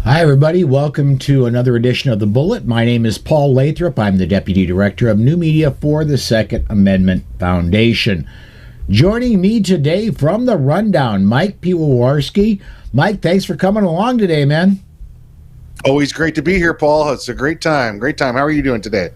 Hi, everybody. Welcome to another edition of The Bullet. My name is Paul Lathrop. I'm the Deputy Director of New Media for the Second Amendment Foundation. Joining me today from The Rundown, Mike Piwowarski. Mike, thanks for coming along today, man. Always great to be here, Paul. It's a great time. Great time. How are you doing today?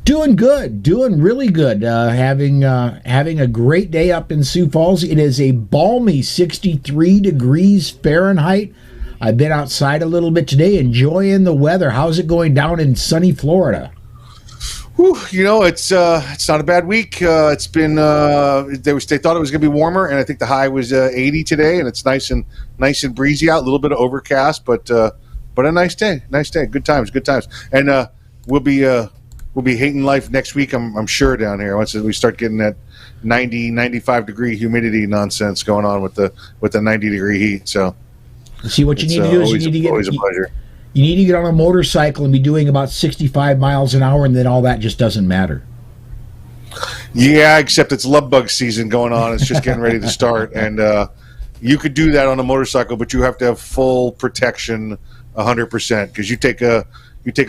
Doing good. Doing really good. Having a great day up in Sioux Falls. It is a balmy 63 degrees Fahrenheit. I've been outside a little bit today, enjoying the weather. How's it going down in sunny Florida? Whew, it's not a bad week. It's been they thought it was going to be warmer, and I think the high was 80 today, and it's nice and breezy out. A little bit of overcast, but a nice day. Nice day. Good times. And we'll be hating life next week. I'm sure down here once we start getting that 95 degree humidity nonsense going on with the 90 degree heat. So. See, what you need to do is you need to get on a motorcycle and be doing about 65 miles an hour, and then all that just doesn't matter. Yeah, except it's love bug season going on. It's just getting ready to start, and you could do that on a motorcycle, but you have to have full protection, 100%, because you take a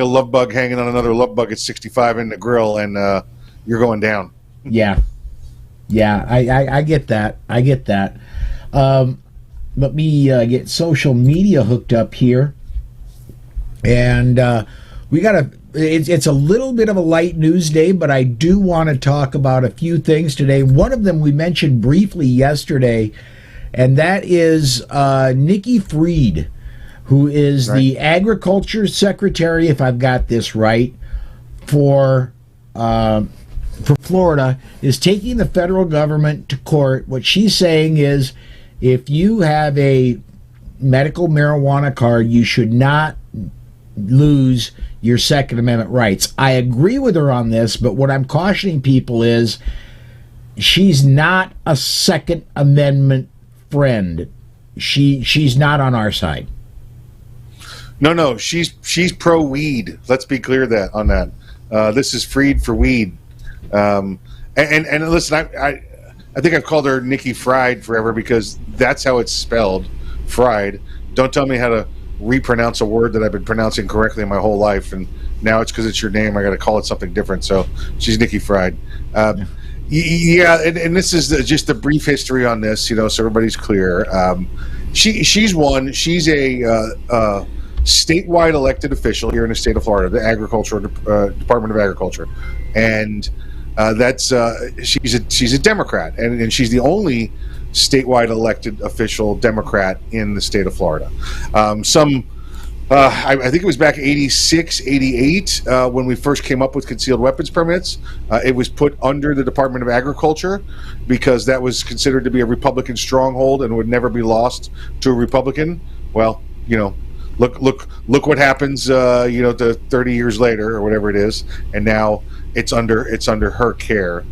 love bug hanging on another love bug at 65 in the grill, and you're going down. Yeah, I get that. Let me get social media hooked up here, and it's a little bit of a light news day, but I do want to talk about a few things today. One of them we mentioned briefly yesterday, and that is Nicki Freed, who is the Agriculture Secretary, if I've got this right, for Florida, is taking the federal government to court. What she's saying is, if you have a medical marijuana card, you should not lose your Second Amendment rights. I agree with her on this, but what I'm cautioning people is she's not a Second Amendment friend. She's not on our side. No, she's pro weed. Let's be clear on that. This is Freed for weed. And listen, I think I've called her Nikki Fried forever because that's how it's spelled, Fried. Don't tell me how to repronounce a word that I've been pronouncing correctly my whole life, and now it's because it's your name. I got to call it something different. So she's Nikki Fried. Yeah, and this is just the brief history on this, so everybody's clear. She's one. She's a statewide elected official here in the state of Florida, the Department of Agriculture, and she's a Democrat, and she's the only statewide elected official Democrat in the state of Florida. I think it was back 86, 88 when we first came up with concealed weapons permits. It was put under the Department of Agriculture because that was considered to be a Republican stronghold and would never be lost to a Republican. Well, look what happens, to 30 years later or whatever it is, and now it's under her care.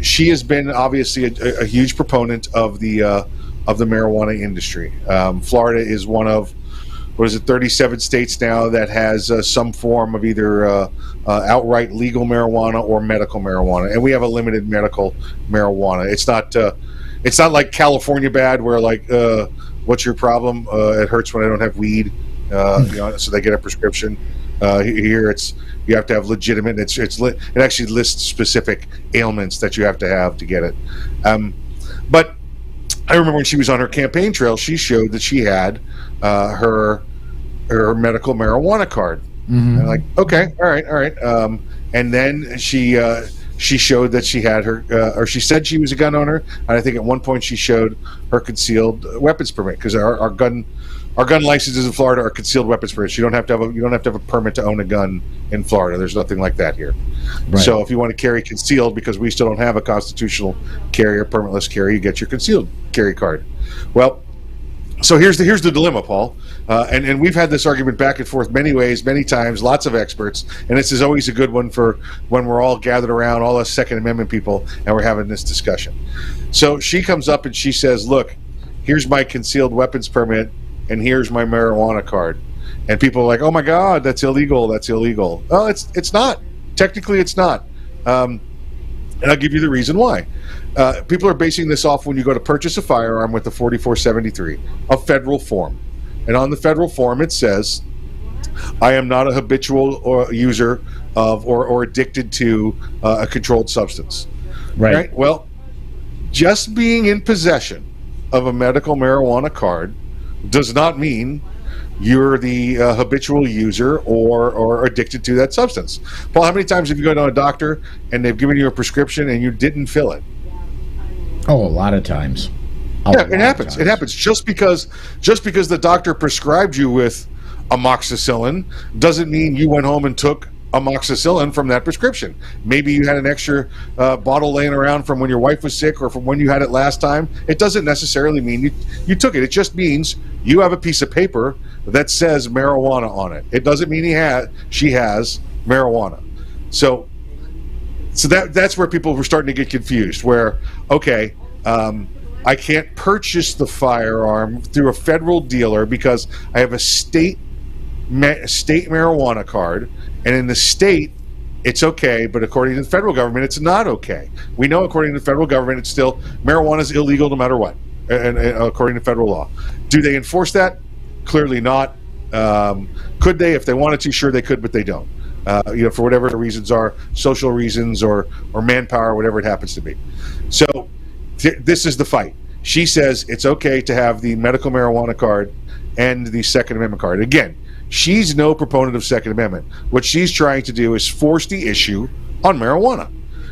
She has been obviously a huge proponent of the marijuana industry. Florida is one of 37 states now that has some form of either outright legal marijuana or medical marijuana, and we have a limited medical marijuana. It's not like California bad, where what's your problem? It hurts when I don't have weed, so they get a prescription. Here you have to have legitimate. It actually lists specific ailments that you have to get it. But I remember when she was on her campaign trail, she showed that she had her medical marijuana card. Mm-hmm. And I'm like, okay, all right. And then she showed that she had or she said she was a gun owner, and I think at one point she showed her concealed weapons permit, because our gun licenses in Florida are concealed weapons permits. You don't have to have a permit to own a gun in Florida. There's nothing like that here. Right. So if you want to carry concealed, because we still don't have a constitutional carry or permitless carry, you get your concealed carry card. Well, so here's the dilemma, Paul, and we've had this argument back and forth many ways, many times, lots of experts, and this is always a good one for when we're all gathered around, all us Second Amendment people, and we're having this discussion. So she comes up and she says, look, here's my concealed weapons permit, and here's my marijuana card. And people are like, oh my God, that's illegal. Well, it's not. Technically, it's not. And I'll give you the reason why. People are basing this off when you go to purchase a firearm with the 4473, a federal form. And on the federal form, it says, I am not a habitual or user of or addicted to a controlled substance. Right? Well, just being in possession of a medical marijuana card does not mean you're the habitual user or addicted to that substance. Paul, how many times have you gone to a doctor and they've given you a prescription and you didn't fill it? Oh, a lot of times. It happens. It happens. Just because the doctor prescribed you with amoxicillin doesn't mean you went home and took amoxicillin from that prescription. Maybe you had an extra bottle laying around from when your wife was sick or from when you had it last time. It doesn't necessarily mean you took it. It just means you have a piece of paper that says marijuana on it. It doesn't mean she has marijuana. So that's where people were starting to get confused, where, okay, I can't purchase the firearm through a federal dealer because I have a state marijuana card, and in the state it's okay, but according to the federal government it's not okay. We know according to the federal government it's still, marijuana is illegal no matter what, and according to federal law. Do they enforce that? Clearly not. Could they? If they wanted to, sure they could, but they don't. For whatever the reasons are, social reasons or manpower, whatever it happens to be. So this is the fight. She says it's okay to have the medical marijuana card and the Second Amendment card. Again, she's no proponent of Second Amendment. What she's trying to do is force the issue on marijuana.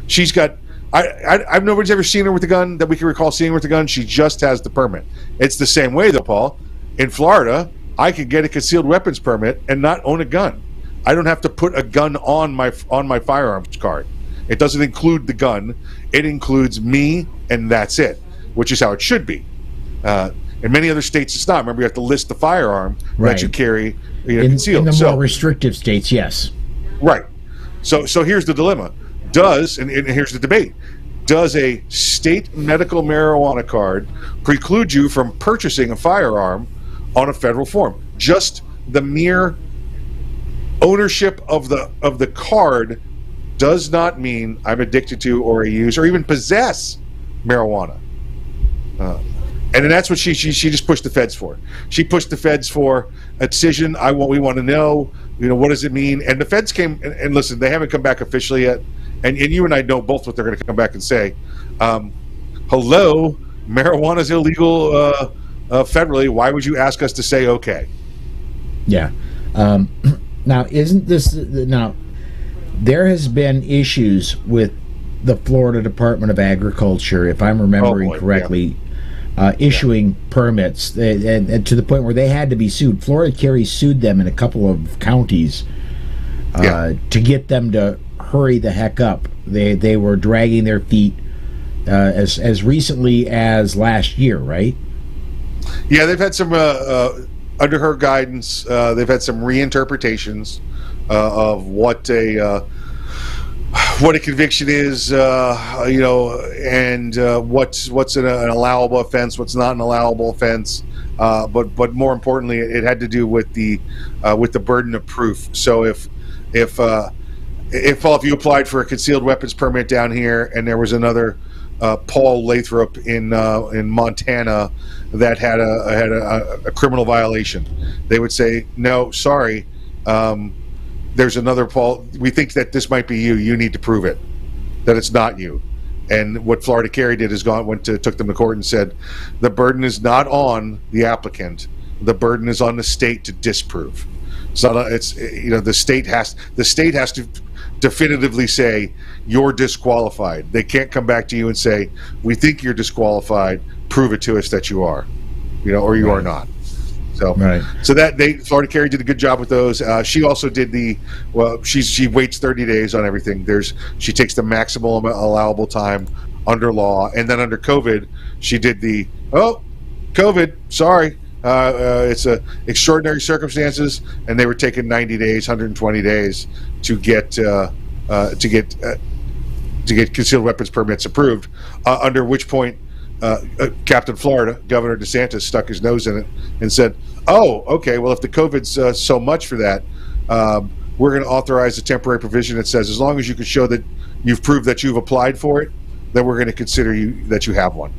She's got, I've nobody's ever seen her with a gun that we can recall seeing her with a gun. She just has the permit. It's the same way though, Paul. In Florida, I could get a concealed weapons permit and not own a gun. I don't have to put a gun on my firearms card. It doesn't include the gun. It includes me, and that's it, which is how it should be. In many other states, it's not. Remember, you have to list the firearm that you carry concealed. In the more restrictive states, yes. Right. So here's the dilemma. And here's the debate. Does a state medical marijuana card preclude you from purchasing a firearm on a federal form? Just the mere ownership of the card does not mean I'm addicted to or use or even possess marijuana. And then that's what she just pushed the feds for. She pushed the feds for a decision. We want to know, what does it mean? And the feds came and listen, they haven't come back officially yet. And you and I know both what they're going to come back and say. Hello, marijuana is illegal federally. Why would you ask us to say okay? Yeah. Now, there has been issues with the Florida Department of Agriculture, if I'm remembering correctly, issuing permits, and to the point where they had to be sued. Florida Carry sued them in a couple of counties to get them to hurry the heck up. They were dragging their feet as recently as last year, right? Yeah, they've had some under her guidance. They've had some reinterpretations of what a conviction is, and what's an allowable offense, what's not an allowable offense. But more importantly, it had to do with the burden of proof. So if you applied for a concealed weapons permit down here, and there was another Paul Lathrop in Montana that had a criminal violation, they would say, no, sorry, there's another Paul. We think that this might be you. You need to prove it, that it's not you. And what Florida Carry did is took them to court and said, the burden is not on the applicant. The burden is on the state to disprove. The state has to definitively say you're disqualified. They can't come back to you and say, we think you're disqualified. Prove it to us that you are, or you are not. So Florida Carry did a good job with those. She also did she waits 30 days on everything. She takes the maximal allowable time under law, and then under COVID, she did COVID. Sorry, it's extraordinary circumstances, and they were taking 90 days, 120 days to get concealed weapons permits approved. Under which point, Captain Florida, Governor DeSantis, stuck his nose in it and said, oh, okay, well, if the COVID's so much for that, we're going to authorize a temporary provision that says as long as you can show that you've proved that you've applied for it, then we're going to consider that you have one.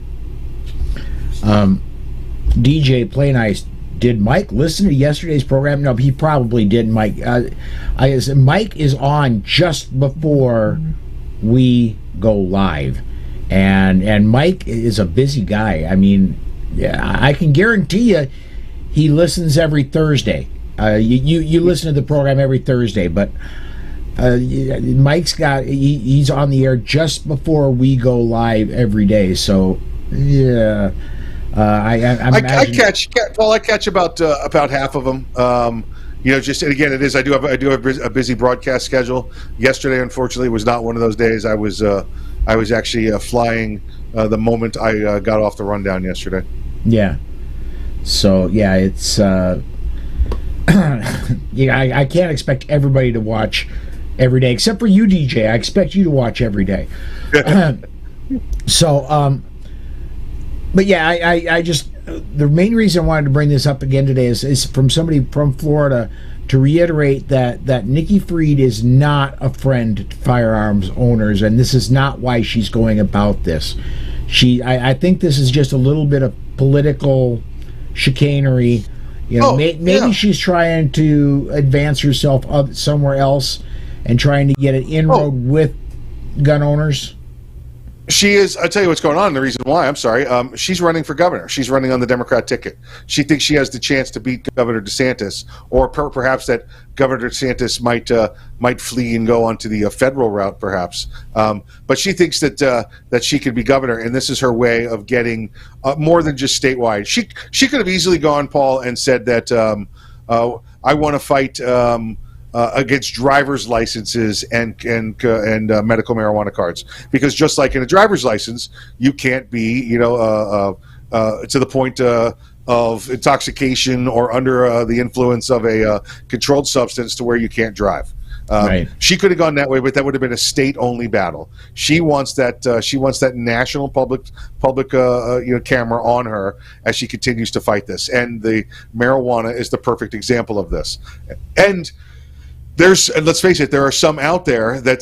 DJ Play Nice did Mike listen to yesterday's program? No, he probably didn't, Mike. Mike is on just before we go live. And Mike is a busy guy. I mean, I can guarantee you he listens every Thursday. You listen to the program every Thursday, but Mike's he's on the air just before we go live every day. So yeah, I catch about half of them. Just, and again, I do have a busy broadcast schedule. Yesterday, unfortunately, was not one of those days. I was actually flying the moment I got off the rundown yesterday. Yeah. So yeah, it's I can't expect everybody to watch every day, except for you, DJ. I expect you to watch every day. But yeah, I just, the main reason I wanted to bring this up again today is from somebody from Florida to reiterate that Nicki Freed is not a friend to firearms owners, and this is not why she's going about this. I think this is just a little bit of political chicanery. Maybe she's trying to advance herself up somewhere else and trying to get an inroad with gun owners. She is. I'll tell you what's going on. The reason why, I'm sorry. She's running for governor. She's running on the Democrat ticket. She thinks she has the chance to beat Governor DeSantis, or perhaps that Governor DeSantis might flee and go onto the federal route, perhaps. But she thinks that she could be governor, and this is her way of getting more than just statewide. She could have easily gone, Paul, and said that I want to fight against driver's licenses and medical marijuana cards, because just like in a driver's license, you can't be to the point of intoxication or under the influence of a controlled substance to where you can't drive. Right. She could have gone that way, but that would have been a state-only battle. She wants that. She wants that national public camera on her as she continues to fight this. And the marijuana is the perfect example of this. And let's face it, there are some out there that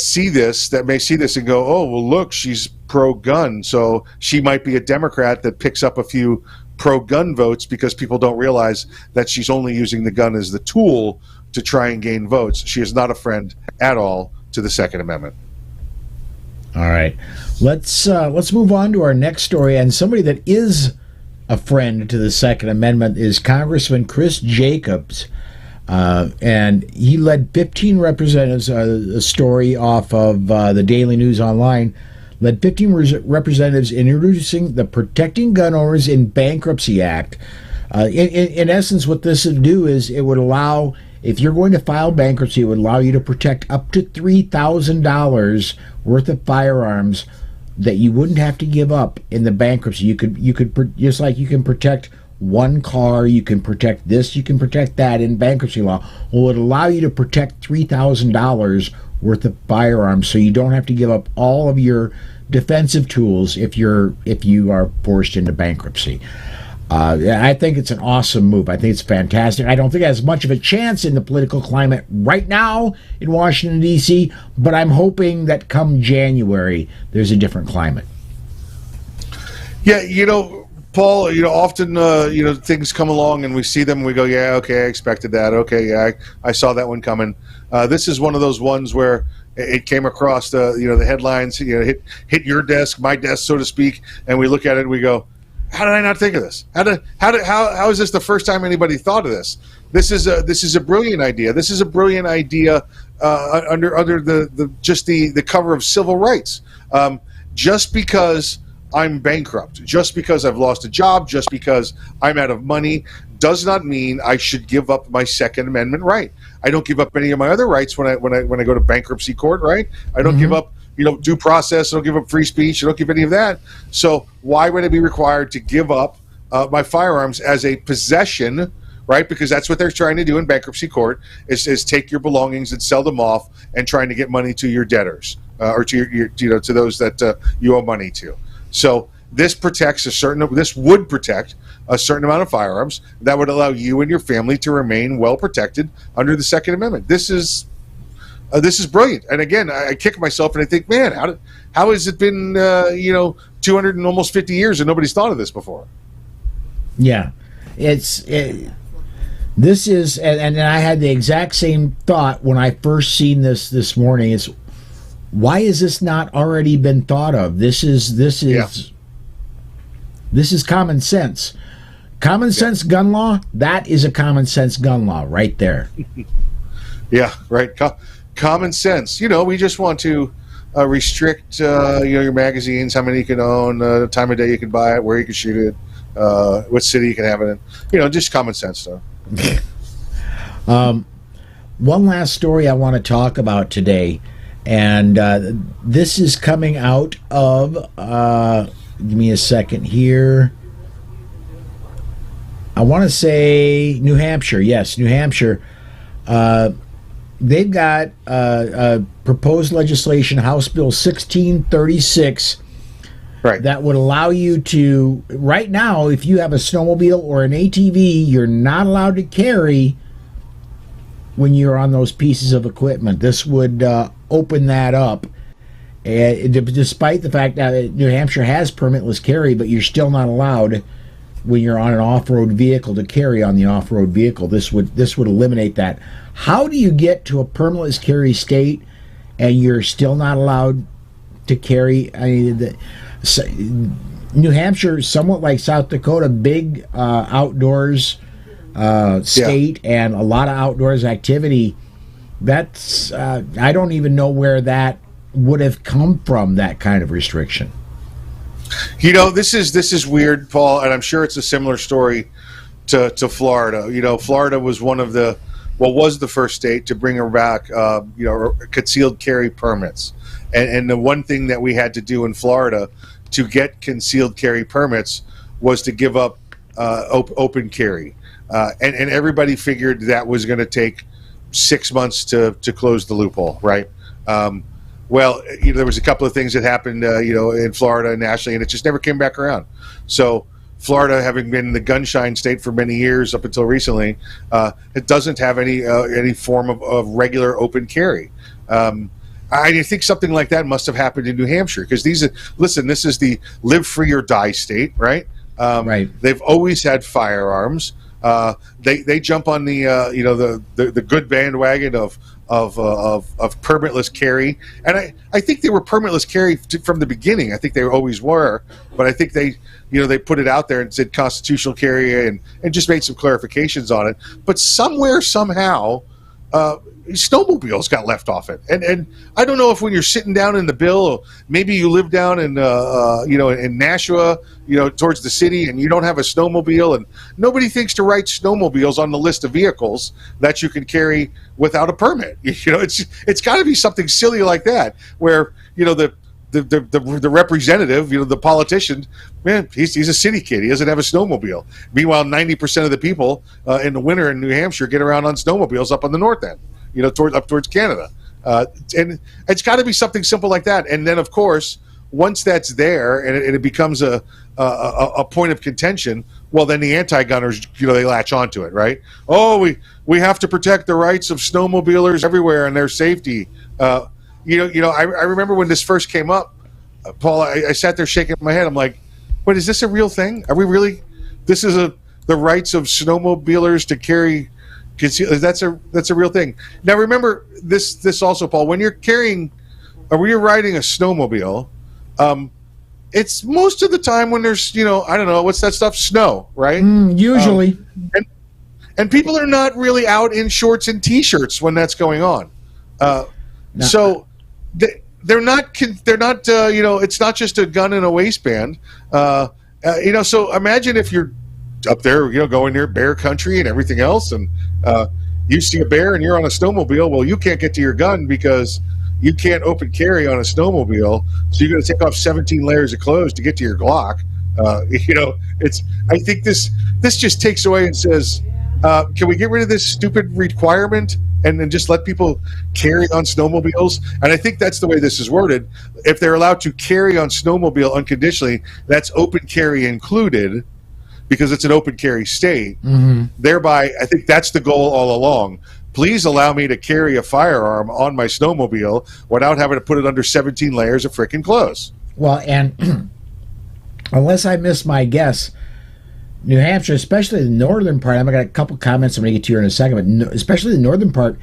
may see this and go, oh, well, look, she's pro-gun, so she might be a Democrat that picks up a few pro-gun votes, because people don't realize that she's only using the gun as the tool to try and gain votes. She is not a friend at all to the Second Amendment. All right. Let's move on to our next story, and somebody that is a friend to the Second Amendment is Congressman Chris Jacobs. And he led 15 representatives, a story off of the Daily News Online, led 15 representatives in introducing the Protecting Gun Owners in Bankruptcy Act. In essence, what this would do is it would allow, if you're going to file bankruptcy, it would allow you to protect up to $3,000 worth of firearms that you wouldn't have to give up in the bankruptcy. You could just like you can protect one car, you can protect this, you can protect that in bankruptcy law. Well, it would allow you to protect $3,000 worth of firearms, so you don't have to give up all of your defensive tools if you are forced into bankruptcy. I think it's an awesome move. I think it's fantastic. I don't think it has much of a chance in the political climate right now in Washington, D.C., but I'm hoping that come January, there's a different climate. Yeah, Paul, often, things come along and we see them and we go, yeah, okay, I expected that. Okay, yeah, I saw that one coming. This is one of those ones where it came across the headlines, hit your desk, my desk, so to speak, and we look at it and we go, how did I not think of this? How is this the first time anybody thought of this? This is a brilliant idea. This is a brilliant idea under the cover of civil rights. Just because I'm bankrupt, just because I've lost a job, just because I'm out of money, does not mean I should give up my Second Amendment right. I don't give up any of my other rights when I go to bankruptcy court, right? I don't give up due process. I don't give up free speech. I don't give any of that. So why would I be required to give up my firearms as a possession, right? Because that's what they're trying to do in bankruptcy court is take your belongings and sell them off and trying to get money to your debtors or to your to those that you owe money to. So this would protect a certain amount of firearms that would allow you and your family to remain well protected under the Second Amendment. This is brilliant. And again, I kick myself and I think, man, how has it been 200 and almost 50 years and nobody's thought of this before? Yeah, This is, and I had the exact same thought when I first seen this morning. It's, why has this not already been thought of? This is common sense. Common sense gun law. That is a common sense gun law right there. Yeah, right. Common sense. We just want to restrict your magazines, how many you can own, the time of day you can buy it, where you can shoot it, what city you can have it in. Just common sense stuff. One last story I want to talk about today, and this is coming out of give me a second here. I want to say New Hampshire. Yes, New Hampshire. They've got proposed legislation, House Bill 1636, right, that would allow you to, right now, if you have a snowmobile or an ATV, you're not allowed to carry when you're on those pieces of equipment. This would open that up. Despite the fact that New Hampshire has permitless carry, but you're still not allowed when you're on an off-road vehicle to carry on the off-road vehicle. This would eliminate that. How do you get to a permitless carry state and you're still not allowed to carry? New Hampshire, somewhat like South Dakota, big outdoors state, and a lot of outdoors activity. That's I don't even know where that would have come from, that kind of restriction. This is weird, Paul, and I'm sure it's a similar story to Florida. Florida was was the first state to bring back concealed carry permits, and the one thing that we had to do in Florida to get concealed carry permits was to give up open carry, and everybody figured that was going to take 6 months to close the loophole, right? Well, there was a couple of things that happened, in Florida and nationally, and it just never came back around. So Florida, having been the gunshine state for many years up until recently, it doesn't have any form of regular open carry. I think something like that must have happened in New Hampshire, because this is the live free or die state, right? Right. They've always had firearms. They jump on the good bandwagon of permitless carry, and I think they were permitless carry from the beginning. I think they always were, but I think they put it out there and said constitutional carry and just made some clarifications on it. But somewhere, somehow, snowmobiles got left off it, and I don't know if when you're sitting down in the bill, maybe you live down in in Nashua, towards the city, and you don't have a snowmobile, and nobody thinks to write snowmobiles on the list of vehicles that you can carry without a permit. It's got to be something silly like that, where the representative, the politician, man, he's a city kid. He doesn't have a snowmobile. Meanwhile, 90% of the people in the winter in New Hampshire get around on snowmobiles up on the north end, up towards Canada. And it's got to be something simple like that. And then, of course, once that's there and it becomes a point of contention, well, then the anti-gunners, they latch onto it, right? Oh, we have to protect the rights of snowmobilers everywhere and their safety. I remember when this first came up, Paul, I sat there shaking my head. I'm like, wait, is this a real thing? Are we really? This is the rights of snowmobilers to carry conceal. That's a real thing. Now remember this also, Paul. When you're carrying, or when you're riding a snowmobile, it's most of the time when there's I don't know what's that stuff, snow, right? Usually, and people are not really out in shorts and t-shirts when that's going on. No. So they're not it's not just a gun and a waistband. So imagine if you're up there, going near bear country and everything else, and you see a bear and you're on a snowmobile. Well, you can't get to your gun because you can't open carry on a snowmobile, so you're going to take off 17 layers of clothes to get to your Glock. I think this just takes away and says, can we get rid of this stupid requirement and then just let people carry on snowmobiles? And I think that's the way this is worded. If they're allowed to carry on snowmobile unconditionally, that's open carry included, because it's an open carry state. Mm-hmm. Thereby, I think that's the goal all along. Please allow me to carry a firearm on my snowmobile without having to put it under 17 layers of frickin' clothes. Well, and unless I miss my guess, New Hampshire, especially the northern part, I've got a couple comments I'm going to get to here in a second, but especially the northern part,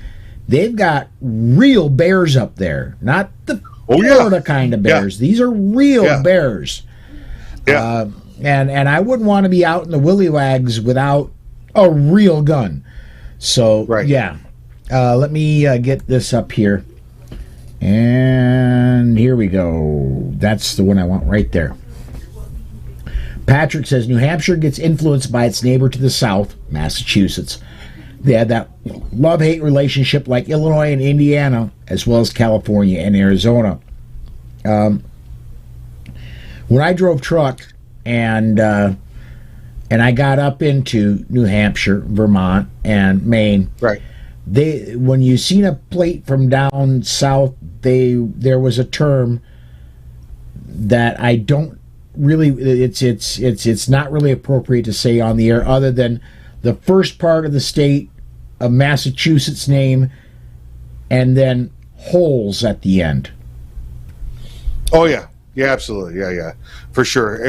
they've got real bears up there, not the Florida kind of bears. These are real bears. Yeah. And I wouldn't want to be out in the willy wags without a real gun. So, let me get this up here. And here we go. That's the one I want right there. Patrick says, New Hampshire gets influenced by its neighbor to the south, Massachusetts. They had that love-hate relationship like Illinois and Indiana, as well as California and Arizona. When I drove truck and I got up into New Hampshire, Vermont, and Maine, when you seen a plate from down south, there was a term that I don't really, it's not really appropriate to say on the air, other than the first part of the state of Massachusetts name and then holes at the end. Oh yeah, absolutely, for sure.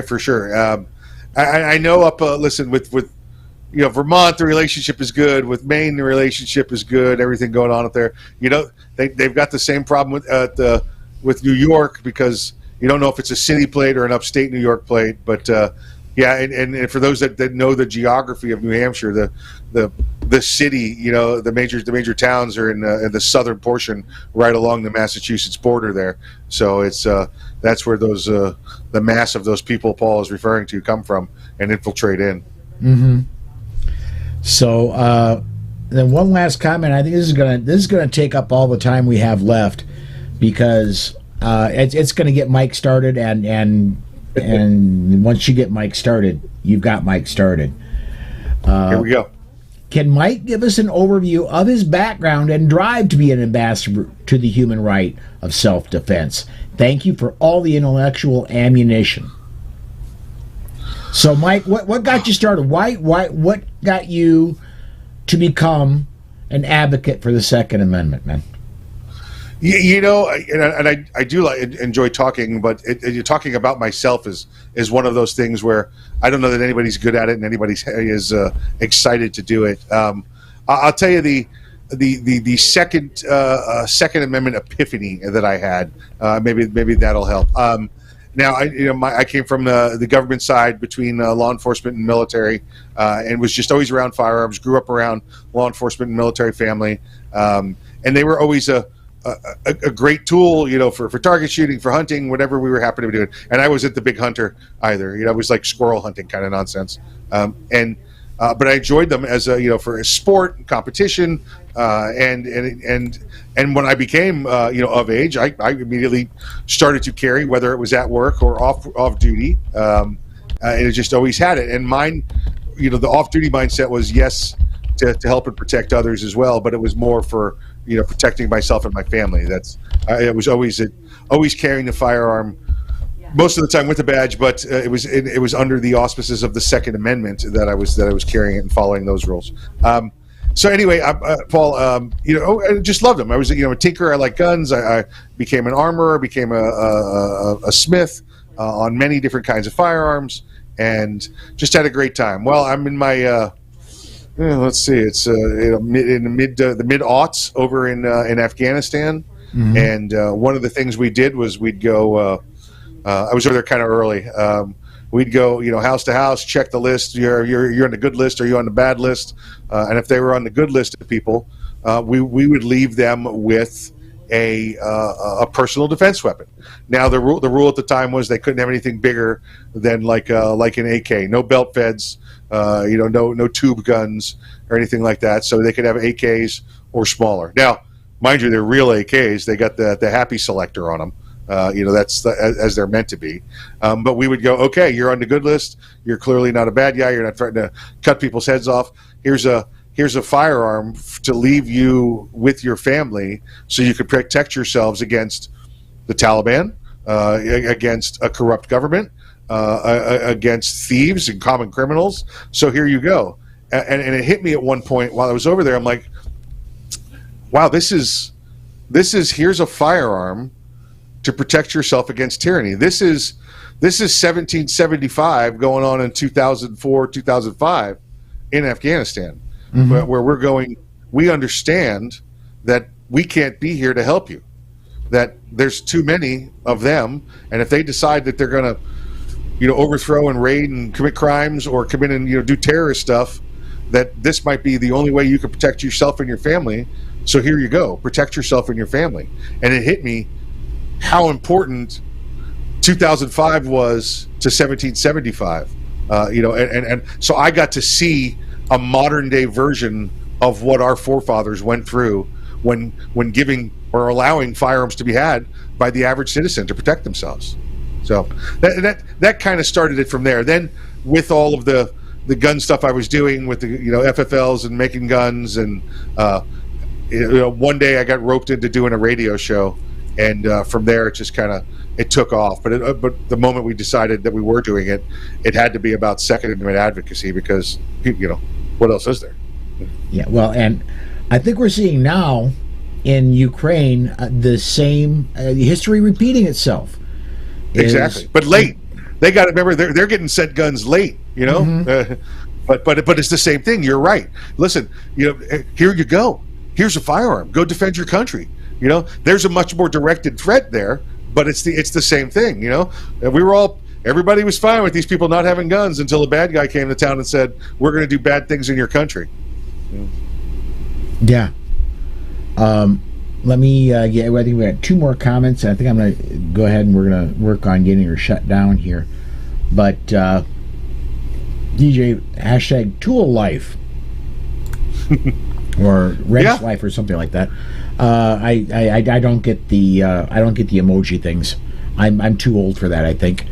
I know listen, with Vermont, the relationship is good. With Maine, the relationship is good. Everything going on up there. They've got the same problem with New York, because you don't know if it's a city plate or an upstate New York plate. But and for those that know the geography of New Hampshire, the city, the major towns are in the southern portion, right along the Massachusetts border there. So it's that's where those the mass of those people Paul is referring to come from and infiltrate in. Mm-hmm. So then one last comment. I think this is gonna take up all the time we have left, because it's gonna get Mike started, and once you get Mike started, you've got Mike started. Here we go. Can Mike give us an overview of his background and drive to be an ambassador to the human right of self-defense? Thank you for all the intellectual ammunition. So, Mike, what got you started? What got you to become an advocate for the Second Amendment, man? I do enjoy talking, but talking about myself is one of those things where I don't know that anybody's good at it and anybody is excited to do it. I'll tell you the Second Amendment epiphany that I had. Maybe that'll help. Now, I came from the government side, between law enforcement and military, and was just always around firearms. Grew up around law enforcement and military family, and they were always a great tool, for target shooting, for hunting, whatever we were happy to be doing. And I wasn't the big hunter either. It was like squirrel hunting kind of nonsense. But I enjoyed them as for a sport and competition. And when I became of age, I immediately started to carry, whether it was at work or off duty. And it just always had it. And mine, the off duty mindset was yes to help and protect others as well, but it was more for protecting myself and my family. It was always carrying the firearm, most of the time with a badge, but it was under the auspices of the Second Amendment that I was carrying it and following those rules. So anyway, Paul, I just loved them. I was a tinker. I like guns. I became an armorer, became a smith on many different kinds of firearms, and just had a great time. Well, I'm in my let's see, it's in the mid aughts over in Afghanistan. Mm-hmm. And one of the things we did was we'd go. I was over there kind of early. We'd go, house to house, check the list. You're on the good list, or you're on the bad list. And if they were on the good list of people, we would leave them with a personal defense weapon. Now the rule at the time was they couldn't have anything bigger than like an AK. No belt feds, no tube guns or anything like that. So they could have AKs or smaller. Now, mind you, they're real AKs. They got the happy selector on them. That's as they're meant to be. But we would go, okay, you're on the good list. You're clearly not a bad guy. You're not trying to cut people's heads off. Here's a firearm to leave you with your family so you could protect yourselves against the Taliban, against a corrupt government, against thieves and common criminals. So here you go. And it hit me at one point while I was over there. I'm like, wow, this is here's a firearm to protect yourself against tyranny. This is 1775 going on in 2004, 2005 in Afghanistan, where we're going. We understand that we can't be here to help you, that there's too many of them, and if they decide that they're going to, overthrow and raid and commit crimes or come in and do terrorist stuff, that this might be the only way you can protect yourself and your family. So here you go, protect yourself and your family. And it hit me how important 2005 was to 1775. And so I got to see a modern day version of what our forefathers went through when giving or allowing firearms to be had by the average citizen to protect themselves. So that kind of started it from there. Then with all of the gun stuff I was doing with the FFLs and making guns, and one day I got roped into doing a radio show, and from there it just kind of took off. But the moment we decided that we were doing it, it had to be about Second Amendment advocacy, because what else is there? Yeah, well, and I think we're seeing now in Ukraine the same history repeating itself. Exactly, but late. They got to remember they're getting sent guns late, but it's the same thing. You're right. Listen, here you go. Here's a firearm. Go defend your country. There's a much more directed threat there, but it's the same thing. Everybody was fine with these people not having guns until a bad guy came to town and said, "We're going to do bad things in your country." Yeah. Let me I think we got two more comments. I think I'm going to go ahead and we're going to work on getting her shut down here. But DJ hashtag Tool Life or Red's Life or something like that. I don't get the emoji things. I'm too old for that, I think.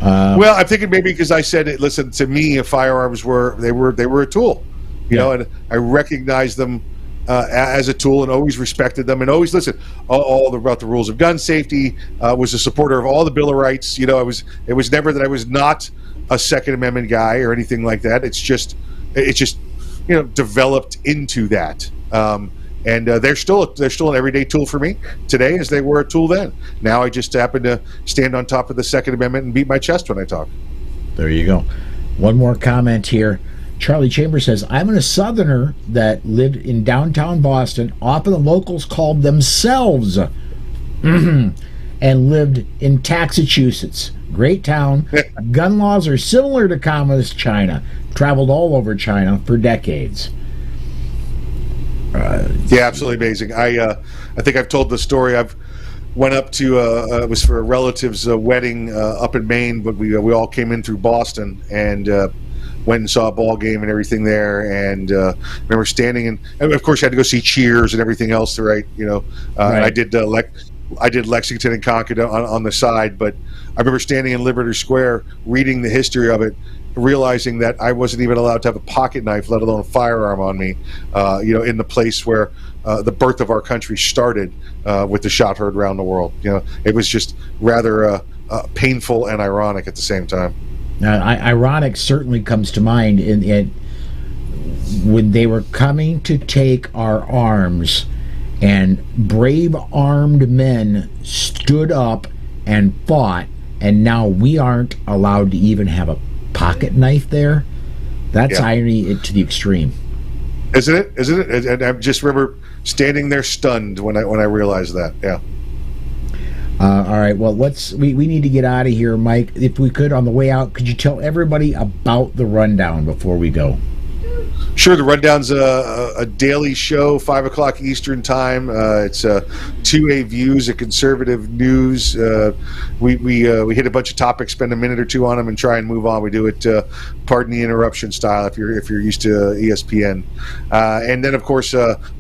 Well, I'm thinking maybe because I said it. Listen, to me, firearms were a tool, and I recognized them as a tool and always respected them and always listened all about the rules of gun safety. Was a supporter of all the Bill of Rights. It was never that I was not a Second Amendment guy or anything like that. It's just developed into that. And they're still an everyday tool for me today, as they were a tool then. Now I just happen to stand on top of the Second Amendment and beat my chest when I talk. There you go. One more comment here. Charlie Chambers says, I'm a Southerner that lived in downtown Boston. Often the locals called themselves and lived in Massachusetts. Great town. Gun laws are similar to communist China. Traveled all over China for decades. Yeah, absolutely amazing. I think I've told the story. I've went up to it was for a relative's wedding up in Maine, but we all came in through Boston and went and saw a ball game and everything there. And remember standing and of course you had to go see Cheers and everything else, right? Right. And I did Lexington and Concord on the side, but I remember standing in Liberty Square reading the history of it, realizing that I wasn't even allowed to have a pocket knife, let alone a firearm on me, in the place where the birth of our country started with the shot heard around the world. It was just rather painful and ironic at the same time. Ironic certainly comes to mind when they were coming to take our arms, and brave armed men stood up and fought, and now we aren't allowed to even have a pocket knife there. That's irony to the extreme, isn't it? And I just remember standing there stunned when I realized that. Yeah. All right. Well, we need to get out of here, Mike. If we could, on the way out, could you tell everybody about the Rundown before we go? Sure. The Rundown's a daily show, 5 o'clock Eastern time. It's 2A views, a conservative news. We hit a bunch of topics, spend a minute or two on them, and try and move on. We do it pardon the interruption style if you're used to ESPN. And then of course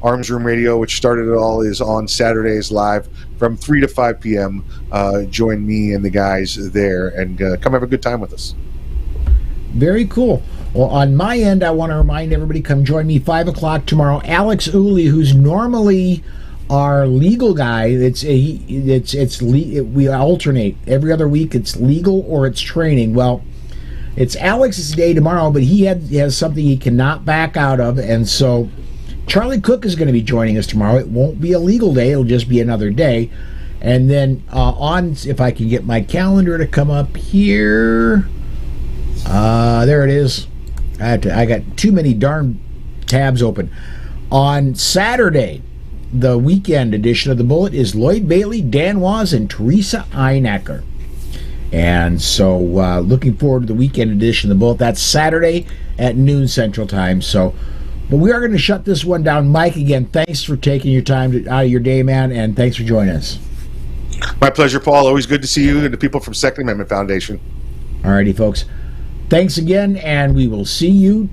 Arms Room Radio, which started it all, is on Saturdays live from 3 to 5 p.m. Join me and the guys there and come have a good time with us. Very cool. Well, on my end, I want to remind everybody, come join me 5 o'clock tomorrow. Alex Uli, who's normally our legal guy, we alternate every other week. It's legal or it's training. Well, it's Alex's day tomorrow, but he has something he cannot back out of, and so Charlie Cook is going to be joining us tomorrow. It won't be a legal day; it'll just be another day. And then if I can get my calendar to come up here, there it is. I got too many darn tabs open. On Saturday, the weekend edition of the Bullet is Lloyd Bailey, Dan Waz, and Teresa Einacker. And so looking forward to the weekend edition of the Bullet. That's Saturday at noon Central Time. But we are going to shut this one down. Mike, again, thanks for taking your time out of your day, man, and thanks for joining us. My pleasure, Paul. Always good to see you and the people from Second Amendment Foundation. All righty, folks. Thanks again, and we will see you